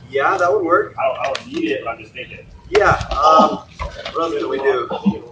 Yeah, that would work. I don't need it, but I'm just thinking. Yeah. What else can we do?